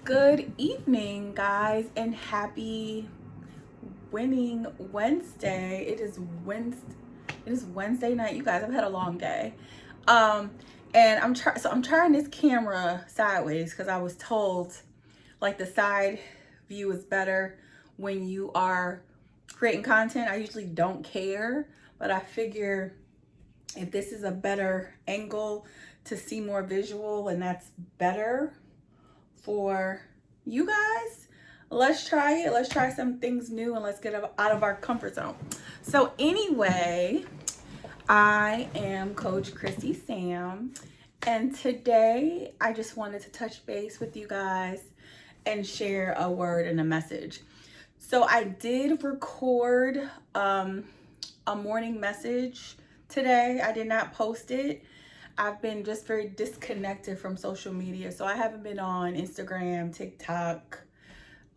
Good evening, guys, and happy winning Wednesday. It is Wednesday night. You guys, I've had a long day. Um, and I'm trying this camera sideways because I was told like the side view is better when you are creating content. I usually don't care, but I figure if this is a better angle to see more visual and that's better for you guys, let's try it. Let's try some things new and let's get out of our comfort zone. So, anyway, I am Coach Chrissy Sam, and today I just wanted to touch base with you guys and share a word and a message. So, I did record a morning message today. I did not post it. I've been just very disconnected from social media. So I haven't been on Instagram, TikTok,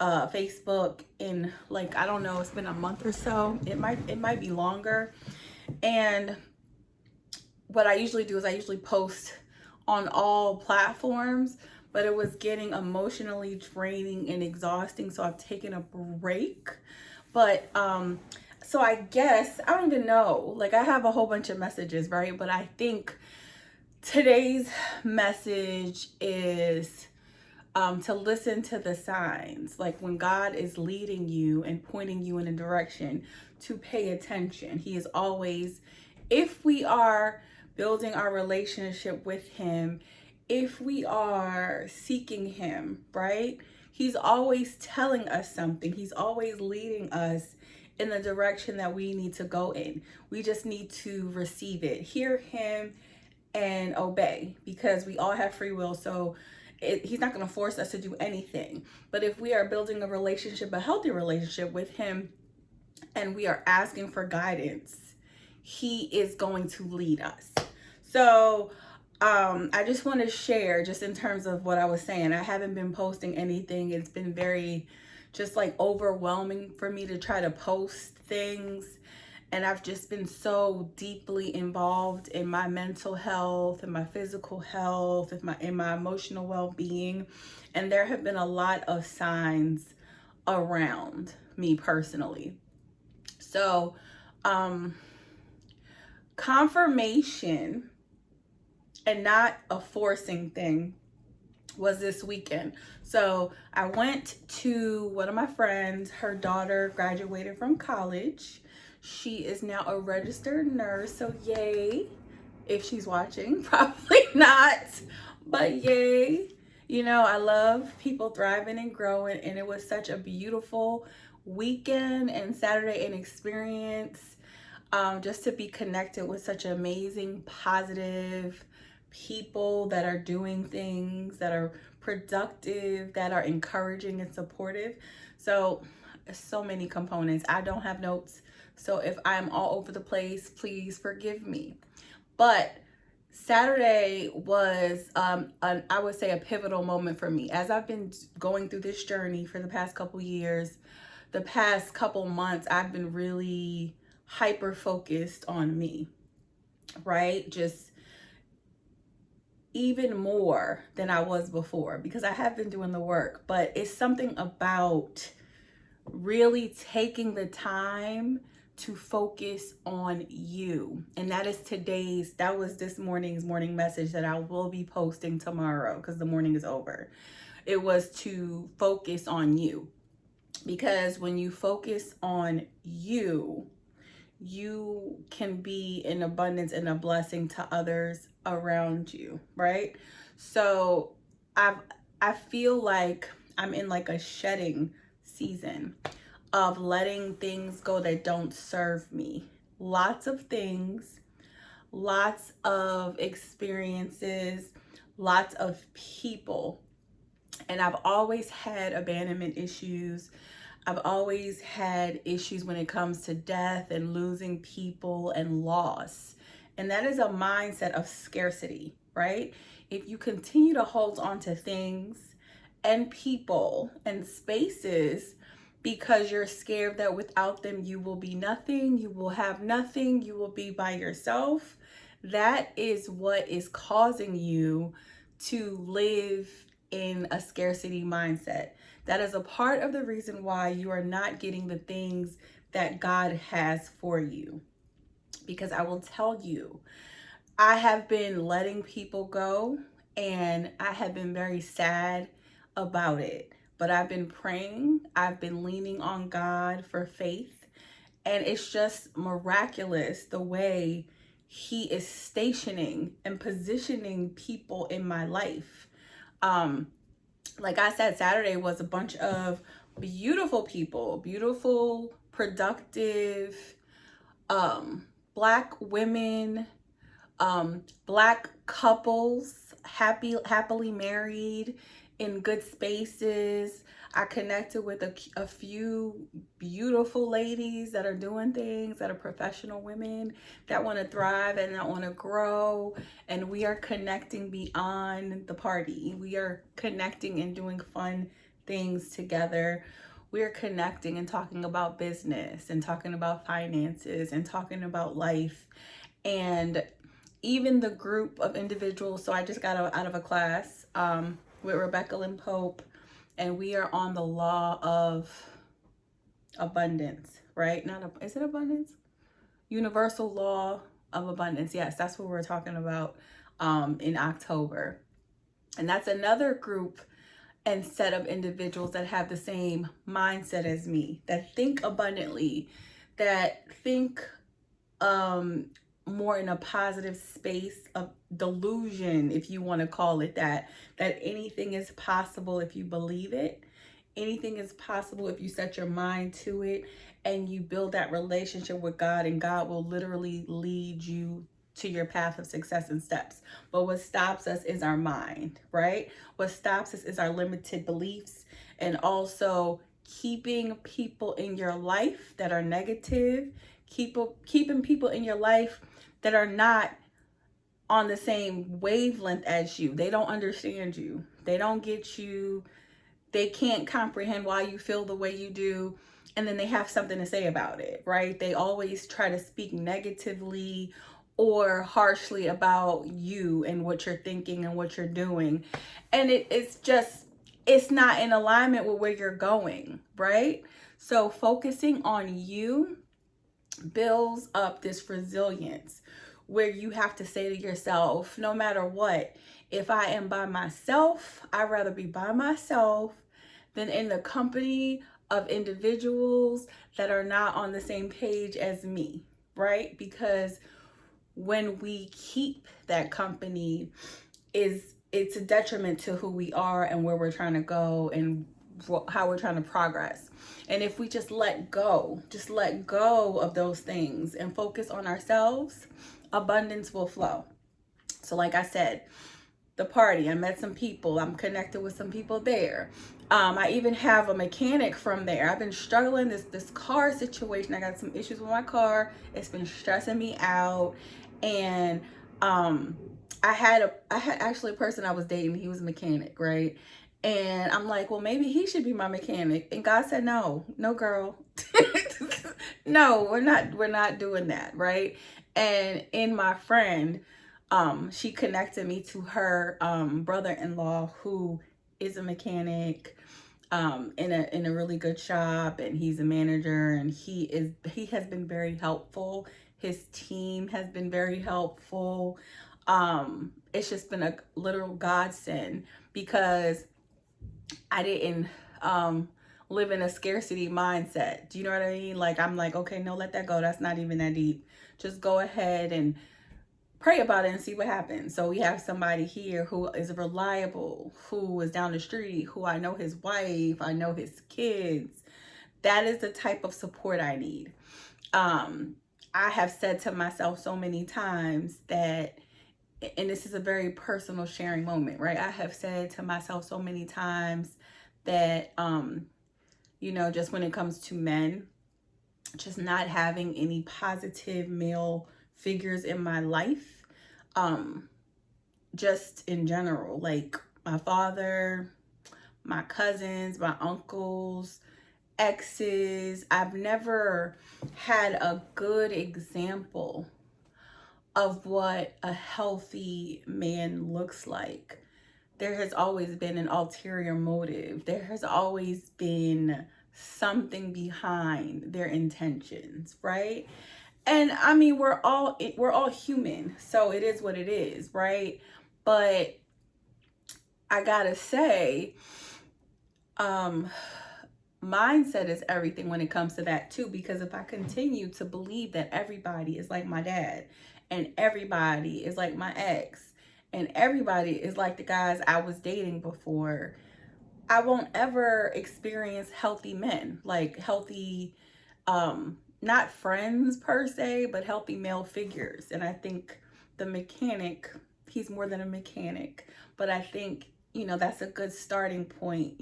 Facebook in like, I don't know, it's been a month or so. It might be longer. And what I usually do is I usually post on all platforms, but it was getting emotionally draining and exhausting. So I've taken a break. But so I guess I don't even know. Like I have a whole bunch of messages, right? But I think today's message is to listen to the signs. Like when God is leading you and pointing you in a direction, to pay attention. He is always, if we are building our relationship with Him, if we are seeking Him, right? He's always telling us something. He's always leading us in the direction that we need to go in. We just need to receive it, hear Him, and obey, because we all have free will. So he's not going to force us to do anything. But if we are building a relationship, a healthy relationship with Him, and we are asking for guidance, He is going to lead us. So I just want to share, just in terms of what I was saying, I haven't been posting anything. It's been very just like overwhelming for me to try to post things. And I've just been so deeply involved in my mental health and my physical health, in my emotional well-being. And there have been a lot of signs around me personally. So, confirmation and not a forcing thing was this weekend. So I went to one of my friends. Her daughter graduated from college. She is now a registered nurse. So yay. If she's watching, probably not, but yay. You know, I love people thriving and growing, and it was such a beautiful weekend and Saturday and experience, just to be connected with such amazing, positive people that are doing things that are productive, that are encouraging and supportive. So many components. I don't have notes, so if I'm all over the place, please forgive me. But Saturday was, I would say, a pivotal moment for me. As I've been going through this journey for the past couple years, the past couple months, I've been really hyper focused on me, right? Just even more than I was before, because I have been doing the work, but it's something about really taking the time to focus on you. And that was this morning's morning message that I will be posting tomorrow because the morning is over. It was to focus on you, because when you focus on you, you can be in abundance and a blessing to others around you, right? So I feel like I'm in like a shedding season of letting things go that don't serve me. Lots of things, lots of experiences, lots of people. And I've always had abandonment issues. I've always had issues when it comes to death and losing people and loss. And that is a mindset of scarcity, right? If you continue to hold on to things and people and spaces because you're scared that without them you will be nothing, you will have nothing, you will be by yourself, that is what is causing you to live in a scarcity mindset. That is a part of the reason why you are not getting the things that God has for you. Because I will tell you, I have been letting people go and I have been very sad about it. But I've been praying, I've been leaning on God for faith, and it's just miraculous the way He is stationing and positioning people in my life. Like I said, Saturday was a bunch of beautiful people, beautiful, productive, Black women, Black couples, happily married in good spaces. I connected with a few beautiful ladies that are doing things, that are professional women that want to thrive and that want to grow. And we are connecting beyond the party. We are connecting and doing fun things together. We are connecting and talking about business and talking about finances and talking about life. And even the group of individuals, so I just got out of a class with Rebecca Lynn Pope, and we are on the law of abundance, right? Is it abundance? Universal law of abundance. Yes, that's what we're talking about in October. And that's another group and set of individuals that have the same mindset as me, that think abundantly, that think more in a positive space of delusion, if you want to call it that anything is possible if you believe it. Anything is possible if you set your mind to it and you build that relationship with God, and God will literally lead you to your path of success and steps. But what stops us is our mind, right? What stops us is our limited beliefs, and also keeping people in your life that are negative, keeping people in your life that are not on the same wavelength as you. They don't understand you. They don't get you. They can't comprehend why you feel the way you do. And then they have something to say about it, right? They always try to speak negatively or harshly about you and what you're thinking and what you're doing. And it's not in alignment with where you're going, right? So focusing on you builds up this resilience where you have to say to yourself, no matter what, if I am by myself, I'd rather be by myself than in the company of individuals that are not on the same page as me, right? Because when we keep that company, it's a detriment to who we are and where we're trying to go and how we're trying to progress. And if we just let go of those things and focus on ourselves, abundance will flow. So like I said, the party, I met some people, I'm connected with some people there. I even have a mechanic from there. I've been struggling this car situation. I got some issues with my car. It's been stressing me out. And I had actually a person I was dating. He was a mechanic, right? And I'm like, well, maybe he should be my mechanic. And God said, no, girl. No, we're not doing that, right? And in my friend, she connected me to her brother-in-law who is a mechanic in a really good shop, and he's a manager, and he has been very helpful. His team has been very helpful. It's just been a literal godsend because I didn't live in a scarcity mindset. Do you know what I mean? Like, I'm like, okay, no, let that go. That's not even that deep. Just go ahead and pray about it and see what happens. So we have somebody here who is reliable, who is down the street, who I know his wife, I know his kids. That is the type of support I need. I have said to myself so many times that, and this is a very personal sharing moment, right? I have said to myself so many times that, just when it comes to men, just not having any positive male figures in my life, just in general, like my father, my cousins, my uncles, exes. I've never had a good example of what a healthy man looks like. there has always been an ulterior motive. There has always been something behind their intentions, right? And I mean, we're all human, so it is what it is, right? But I gotta say, mindset is everything when it comes to that too, because if I continue to believe that everybody is like my dad, and everybody is like my ex, and everybody is like the guys I was dating before, I won't ever experience healthy men, like healthy, not friends per se, but healthy male figures. And I think the mechanic, he's more than a mechanic, but I think, that's a good starting point.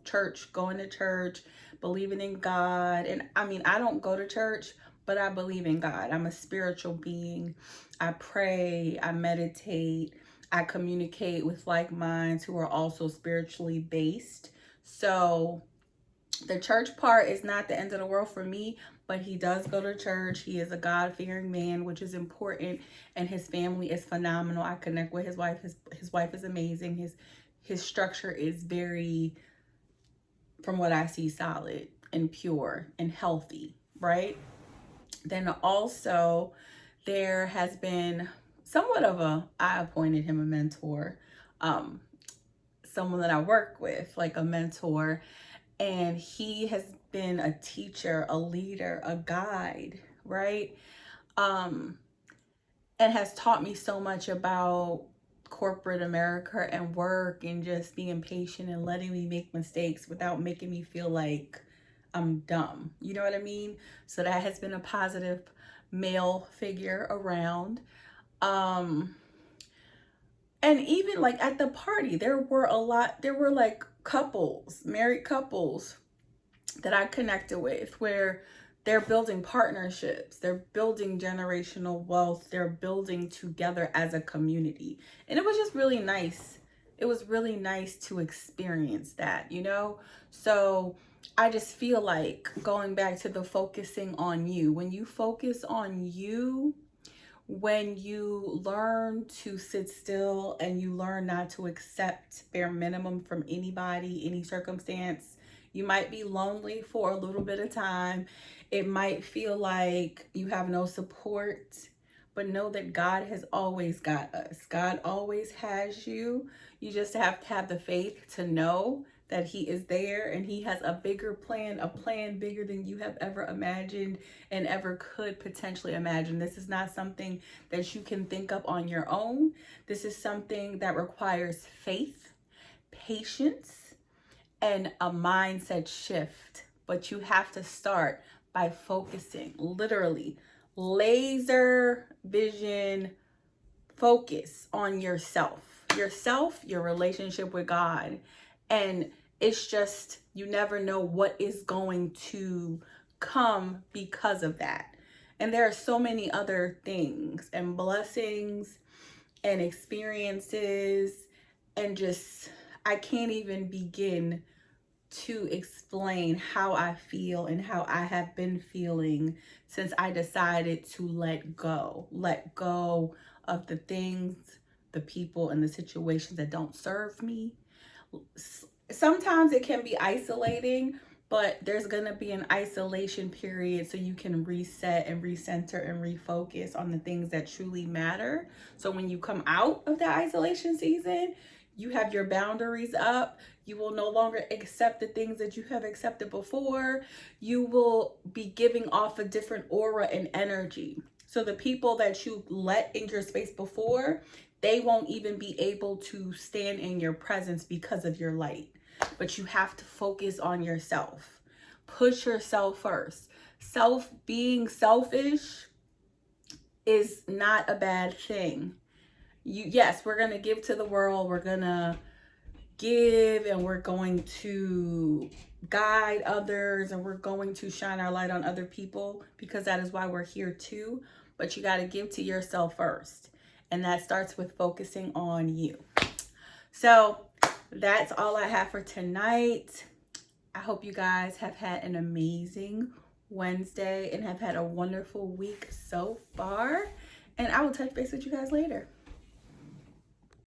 Church, going to church, believing in God. And I mean, I don't go to church, but I believe in God. I'm a spiritual being. I pray, I meditate, I communicate with like minds who are also spiritually based. So the church part is not the end of the world for me, but he does go to church. He is a God-fearing man, which is important, and his family is phenomenal. I connect with his wife. His wife is amazing. His structure is very, from what I see, solid and pure and healthy, right? Then also there has been somewhat of I appointed him a mentor, someone that I work with, like a mentor, and he has been a teacher, a leader, a guide, right? And has taught me so much about corporate America and work, and just being patient and letting me make mistakes without making me feel like I'm dumb. You know what I mean? So that has been a positive male figure around. And even like at the party, there were like couples, married couples that I connected with, where they're building partnerships, they're building generational wealth, they're building together as a community. And it was just really nice. It was really nice to experience that, So I just feel like, going back to the focusing on you, when you focus on you, when you learn to sit still and you learn not to accept bare minimum from anybody, any circumstance, you might be lonely for a little bit of time. It might feel like you have no support, but know that God has always got us. God always has you. You just have to have the faith to know that he is there, and he has a bigger plan, a plan bigger than you have ever imagined and ever could potentially imagine. This is not something that you can think up on your own. This is something that requires faith, patience, and a mindset shift. But you have to start by focusing, literally, laser vision, focus on yourself, your relationship with God. And it's just, you never know what is going to come because of that. And there are so many other things and blessings and experiences, and just, I can't even begin to explain how I feel and how I have been feeling since I decided to let go of the things, the people, and the situations that don't serve me. Sometimes it can be isolating, but there's going to be an isolation period so you can reset and recenter and refocus on the things that truly matter. So when you come out of that isolation season, you have your boundaries up. You will no longer accept the things that you have accepted before. You will be giving off a different aura and energy. So the people that you let in your space before, they won't even be able to stand in your presence because of your light. But you have to focus on yourself. Push yourself first. Being selfish is not a bad thing. Yes, we're going to give to the world. We're going to give, and we're going to guide others, and we're going to shine our light on other people, because that is why we're here too. But you got to give to yourself first. And that starts with focusing on you. So that's all I have for tonight. I hope you guys have had an amazing Wednesday and have had a wonderful week so far. And I will touch base with you guys later.